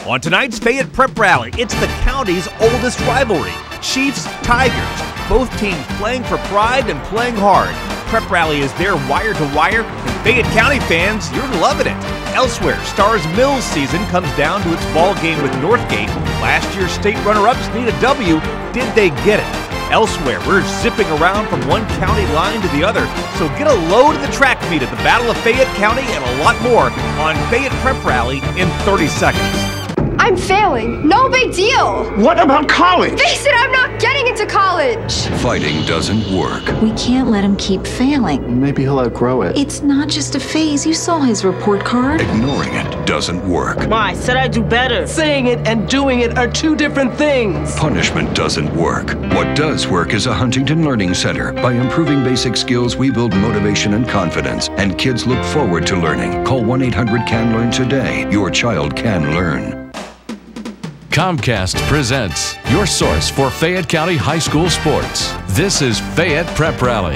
On tonight's Fayette Prep Rally, it's the county's oldest rivalry, Chiefs-Tigers. Both teams playing for pride and playing hard. Prep Rally is there wire to wire, and Fayette County fans, you're loving it. Elsewhere, Starr's Mills season comes down to its ball game with Northgate. Last year's state runner-ups need a W. Did they get it? Elsewhere, we're zipping around from one county line to the other, so get a load of the track meet at the Battle of Fayette County and a lot more on Fayette Prep Rally in 30 seconds. I'm failing. No big deal. What about college? Face it, I'm not getting into college. Fighting doesn't work. We can't let him keep failing. Maybe he'll outgrow it. It's not just a phase. You saw his report card. Ignoring it doesn't work. Ma, I said I'd do better. Saying it and doing it are two different things. Punishment doesn't work. What does work is a Huntington Learning Center. By improving basic skills, we build motivation and confidence, and kids look forward to learning. Call 1-800-CAN-LEARN today. Your child can learn. Comcast presents your source for Fayette County High School sports. This is Fayette Prep Rally.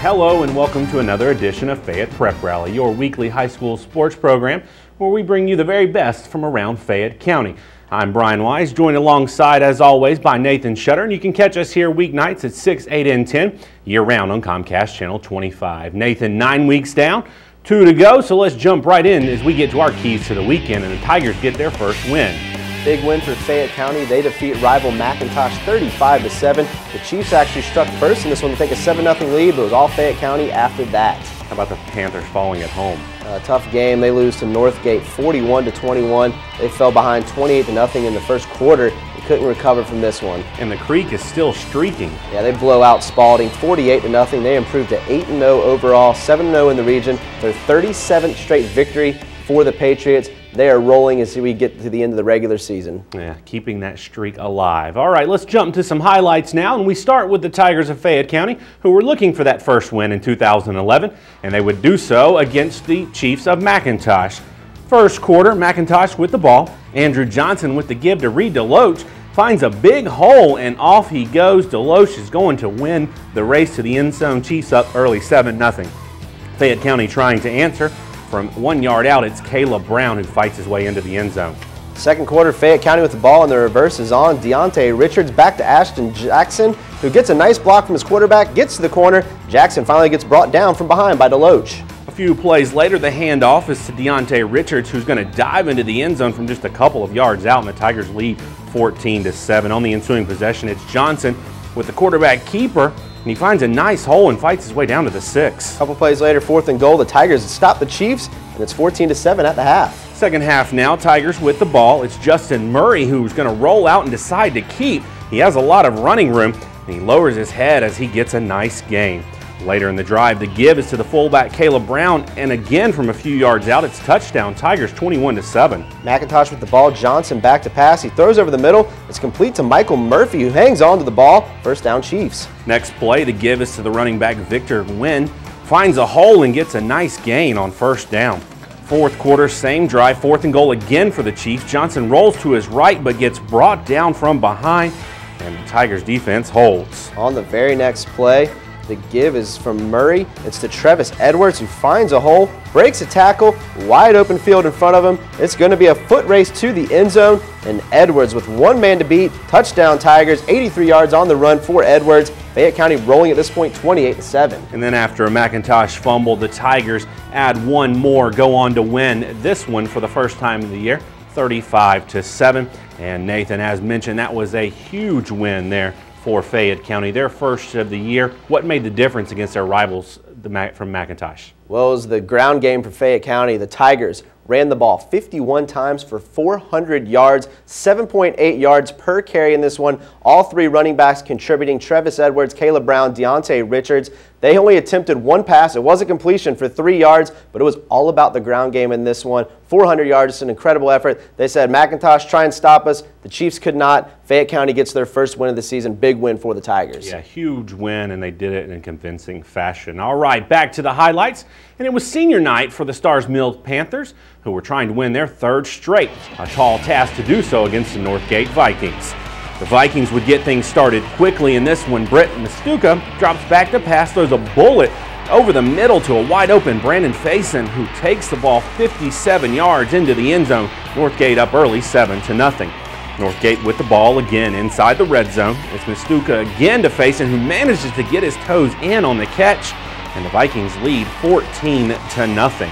Hello and welcome to another edition of Fayette Prep Rally, your weekly high school sports program where we bring you the very best from around Fayette County. I'm Brian Wise, joined alongside as always by Nathan Shutter, and you can catch us here weeknights at 6, 8, and 10 year-round on Comcast Channel 25. Nathan, 9 weeks down, 2 to go, so let's jump right in as we get to our keys to the weekend, and the Tigers get their first win. Big win for Fayette County. They defeat rival McIntosh 35-7. The Chiefs actually struck first in this one to take a 7-0 lead, but it was all Fayette County after that. How about the Panthers falling at home? A tough game. They lose to Northgate 41-21. They fell behind 28-0 in the first quarter. They couldn't recover from this one. And the Creek is still streaking. Yeah, they blow out Spalding 48-0. They improved to 8-0 overall, 7-0 in the region. Their 37th straight victory for the Patriots. They are rolling as we get to the end of the regular season. Yeah, keeping that streak alive. All right, let's jump to some highlights now, and we start with the Tigers of Fayette County, who were looking for that first win in 2011, and they would do so against the Chiefs of McIntosh. First quarter, McIntosh with the ball. Andrew Johnson with the give to Reid. Deloach finds a big hole, and off he goes. Deloach is going to win the race to the end zone. Chiefs up early 7-0. Fayette County trying to answer. From 1 yard out, it's Caleb Brown who fights his way into the end zone. Second quarter, Fayette County with the ball, and the reverse is on. Deontay Richards back to Ashton Jackson, who gets a nice block from his quarterback, gets to the corner. Jackson finally gets brought down from behind by Deloach. A few plays later, the handoff is to Deontay Richards, who's going to dive into the end zone from just a couple of yards out, and the Tigers lead 14-7. On the ensuing possession, it's Johnson with the quarterback keeper, and he finds a nice hole and fights his way down to the 6. A couple plays later, 4th and goal. The Tigers stop the Chiefs, and it's 14-7 at the half. Second half now, Tigers with the ball. It's Justin Murray who's going to roll out and decide to keep. He has a lot of running room, and he lowers his head as he gets a nice gain. Later in the drive, the give is to the fullback Caleb Brown, and again from a few yards out, it's touchdown, Tigers 21-7. McIntosh with the ball, Johnson back to pass. He throws over the middle. It's complete to Michael Murphy, who hangs on to the ball. First down, Chiefs. Next play, the give is to the running back Victor Nguyen. Finds a hole and gets a nice gain on first down. Fourth quarter, same drive, 4th and goal again for the Chiefs. Johnson rolls to his right but gets brought down from behind, and the Tigers defense holds. On the very next play, the give is from Murray. It's to Trevus Edwards, who finds a hole, breaks a tackle, wide open field in front of him. It's going to be a foot race to the end zone, and Edwards with one man to beat. Touchdown Tigers, 83 yards on the run for Edwards. Fayette County rolling at this point 28-7. And then after a McIntosh fumble, the Tigers add one more, go on to win this one for the first time of the year, 35-7. And Nathan, as mentioned, that was a huge win there for Fayette County, their first of the year. What made the difference against their rivals from McIntosh? Well, it was the ground game for Fayette County. The Tigers ran the ball 51 times for 400 yards, 7.8 yards per carry in this one. All three running backs contributing: Trevus Edwards, Caleb Brown, Deontay Richards. They only attempted one pass. It was a completion for 3 yards, but it was all about the ground game in this one. 400 yards, just an incredible effort. They said, McIntosh, try and stop us. The Chiefs could not. Fayette County gets their first win of the season. Big win for the Tigers. Yeah, huge win, and they did it in convincing fashion. All right, back to the highlights. And it was senior night for the Starr's Mills Panthers, who were trying to win their third straight. A tall task to do so against the Northgate Vikings. The Vikings would get things started quickly in this one. Britt Mastuka drops back to pass, throws a bullet Over the middle to a wide open Brandon Faison, who takes the ball 57 yards into the end zone. Northgate up early, 7-0. Northgate with the ball again inside the red zone. It's Mistuka again to Faison, who manages to get his toes in on the catch, and the Vikings lead 14-0.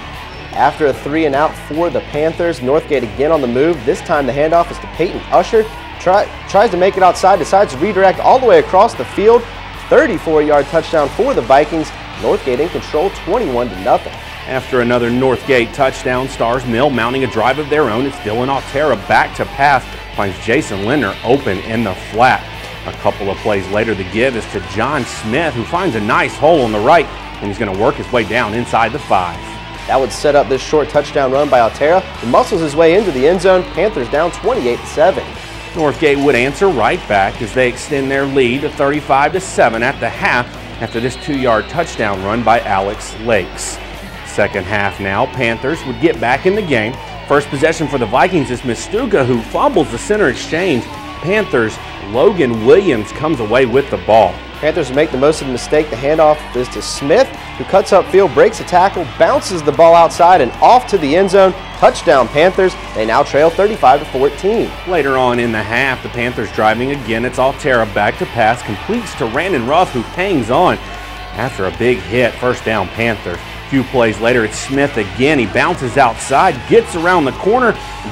After a 3-and-out for the Panthers, Northgate again on the move. This time the handoff is to Peyton Usher. Tries to make it outside, decides to redirect all the way across the field. 34-yard touchdown for the Vikings. Northgate in control, 21-0. After another Northgate touchdown, Starr's Mill mounting a drive of their own. It's Dylan Altera back to pass, finds Jason Lindner open in the flat. A couple of plays later, the give is to John Smith, who finds a nice hole on the right, and he's going to work his way down inside the 5. That would set up this short touchdown run by Altera. He muscles his way into the end zone. Panthers down 28-7. Northgate would answer right back as they extend their lead to 35-7 at the half after this 2-yard touchdown run by Alex Lakes. Second half now, Panthers would get back in the game. First possession for the Vikings is Mistuka, who fumbles the center exchange. Panthers' Logan Williams comes away with the ball. Panthers make the most of the mistake. The handoff is to Smith, who cuts upfield, breaks a tackle, bounces the ball outside and off to the end zone. Touchdown Panthers. They now trail 35-14. Later on in the half, the Panthers driving again. It's Altera back to pass, completes to Randon Ruff, who hangs on after a big hit. First down Panthers. A few plays later, it's Smith again. He bounces outside, gets around the corner,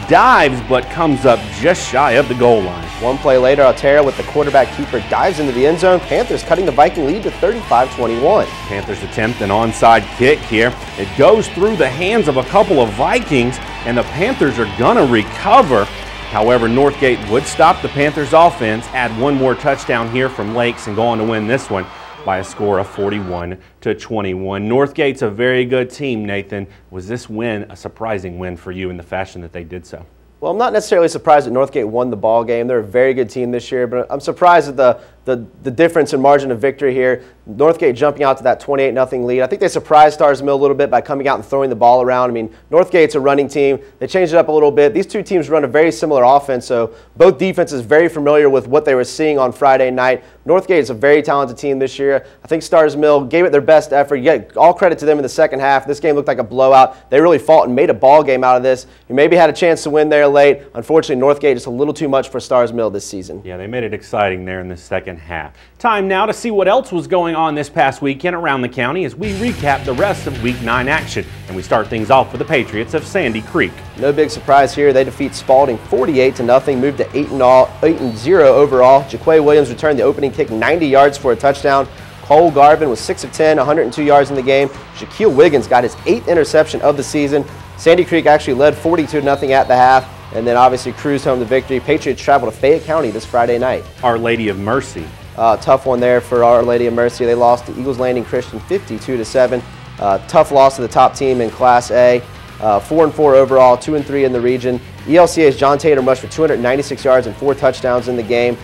dives, but comes up just shy of the goal line. One play later, Altera with the quarterback keeper dives into the end zone. Panthers cutting the Viking lead to 35-21. Panthers attempt an onside kick here. It goes through the hands of a couple of Vikings, and the Panthers are gonna recover. However, Northgate would stop the Panthers offense, add one more touchdown here from Lakes, and go on to win this one by a score of 41-21. Northgate's a very good team, Nathan. Was this win a surprising win for you in the fashion that they did so? Well, I'm not necessarily surprised that Northgate won the ball game. They're a very good team this year, but I'm surprised at the difference in margin of victory here. Northgate jumping out to that 28-0 lead. I think they surprised Starr's Mill a little bit by coming out and throwing the ball around. I mean, Northgate's a running team. They changed it up a little bit. These two teams run a very similar offense, so both defenses very familiar with what they were seeing on Friday night. Northgate is a very talented team this year. I think Starr's Mill gave it their best effort. You get all credit to them in the second half. This game looked like a blowout. They really fought and made a ball game out of this. You maybe had a chance to win there late. Unfortunately, Northgate just a little too much for Starr's Mill this season. Yeah, they made it exciting there in the second half. Time now to see what else was going on this past weekend around the county as we recap the rest of Week 9 action. And we start things off with the Patriots of Sandy Creek. No big surprise here. They defeat Spalding 48-0, moved to 8-0 overall. Jaquay Williams returned the opening kick 90 yards for a touchdown. Cole Garvin was 6 of 10, 102 yards in the game. Shaquille Wiggins got his 8th interception of the season. Sandy Creek actually led 42-0 at the half, and then obviously cruised home to victory. Patriots travel to Fayette County this Friday night. Our Lady of Mercy. Tough one there for Our Lady of Mercy. They lost to Eagles Landing Christian 52-7. Tough loss to the top team in Class A. 4-4 overall, 2-3 in the region. ELCA's John Tatum rushed for 296 yards and 4 touchdowns in the game.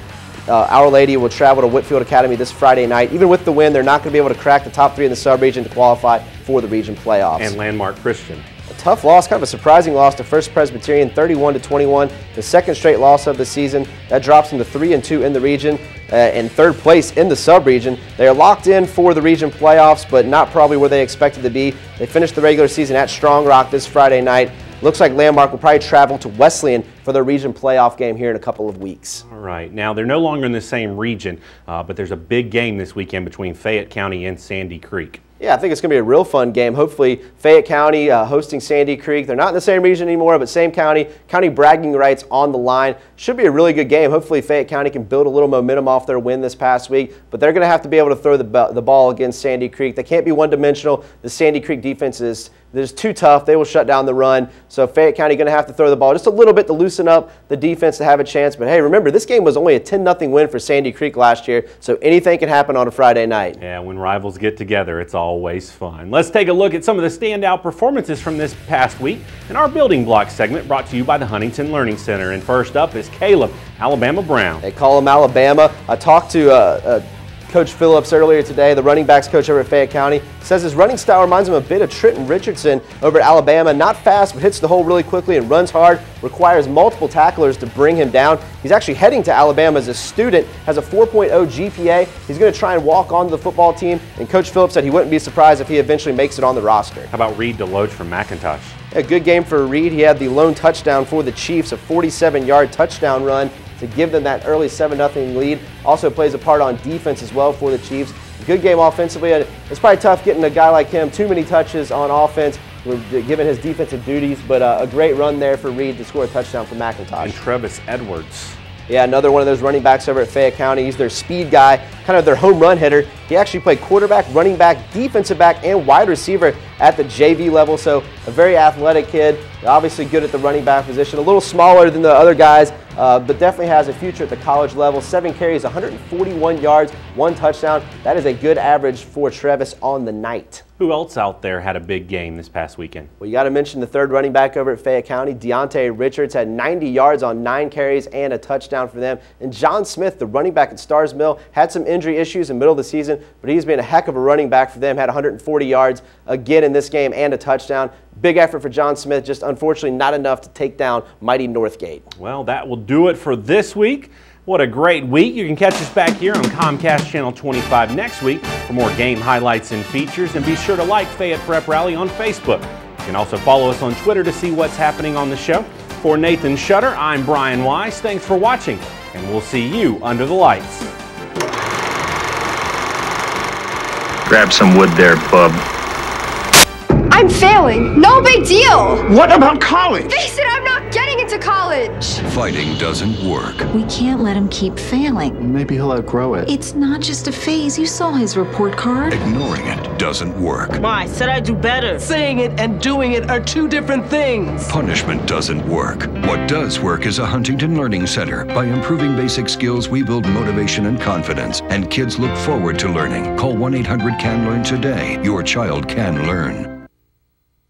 Our Lady will travel to Whitfield Academy this Friday night. Even with the win, they're not going to be able to crack the top 3 in the sub-region to qualify for the region playoffs. And Landmark Christian. A tough loss, kind of a surprising loss to First Presbyterian, 31-21. The second straight loss of the season. That drops them to 3-2 in the region and 3rd place in the sub-region. They are locked in for the region playoffs, but not probably where they expected to be. They finished the regular season at Strong Rock this Friday night. Looks like Landmark will probably travel to Wesleyan for their region playoff game here in a couple of weeks. All right. Now, they're no longer in the same region, but there's a big game this weekend between Fayette County and Sandy Creek. Yeah, I think it's going to be a real fun game. Hopefully, Fayette County hosting Sandy Creek. They're not in the same region anymore, but same county. County bragging rights on the line. Should be a really good game. Hopefully, Fayette County can build a little momentum off their win this past week, but they're going to have to be able to throw the ball against Sandy Creek. They can't be one-dimensional. The Sandy Creek defense is too tough. They will shut down the run. So Fayette County going to have to throw the ball just a little bit to loosen up the defense to have a chance. But hey, remember, this game was only a 10-0 win for Sandy Creek last year, so anything can happen on a Friday night. Yeah, when rivals get together, it's always fun. Let's take a look at some of the standout performances from this past week in our Building Block segment brought to you by the Huntington Learning Center. And first up is Caleb, Alabama Brown. They call him Alabama. I talked to Coach Phillips earlier today, the running backs coach over at Fayette County, says his running style reminds him a bit of Trenton Richardson over at Alabama. Not fast, but hits the hole really quickly and runs hard, requires multiple tacklers to bring him down. He's actually heading to Alabama as a student, has a 4.0 GPA. He's going to try and walk onto the football team, and Coach Phillips said he wouldn't be surprised if he eventually makes it on the roster. How about Reid Deloach from McIntosh? A good game for Reid. He had the lone touchdown for the Chiefs, a 47-yard touchdown run to give them that early 7-0 lead. Also plays a part on defense as well for the Chiefs. Good game offensively. It's probably tough getting a guy like him too many touches on offense, given his defensive duties, but a great run there for Reid to score a touchdown for McIntosh. And Trevus Edwards. Yeah, another one of those running backs over at Fayette County. He's their speed guy, kind of their home run hitter. He actually played quarterback, running back, defensive back, and wide receiver at the JV level, so a very athletic kid, obviously good at the running back position, a little smaller than the other guys, but definitely has a future at the college level. 7 carries, 141 yards, 1 touchdown. That is a good average for Trevus on the night. Who else out there had a big game this past weekend? Well, you got to mention the third running back over at Fayette County. Deontay Richards had 90 yards on 9 carries and a touchdown for them. And John Smith, the running back at Starr's Mill, had some injury issues in the middle of the season, but he's been a heck of a running back for them. Had 140 yards again in this game and a touchdown. Big effort for John Smith, just unfortunately not enough to take down mighty Northgate. Well, that will do it for this week. What a great week. You can catch us back here on Comcast Channel 25 next week for more game highlights and features. And be sure to like Fayette Prep Rally on Facebook. You can also follow us on Twitter to see what's happening on the show. For Nathan Shutter, I'm Brian Wise. Thanks for watching, and we'll see you under the lights. Grab some wood there, bub. I'm failing. No big deal. What about college? Face it, I'm not getting into college. Fighting doesn't work. We can't let him keep failing. Maybe he'll outgrow it. It's not just a phase. You saw his report card. Ignoring it doesn't work. Ma, I said I'd do better. Saying it and doing it are 2 different things. Punishment doesn't work. What does work is a Huntington Learning Center. By improving basic skills, we build motivation and confidence, and kids look forward to learning. Call 1-800-CAN-LEARN today. Your child can learn.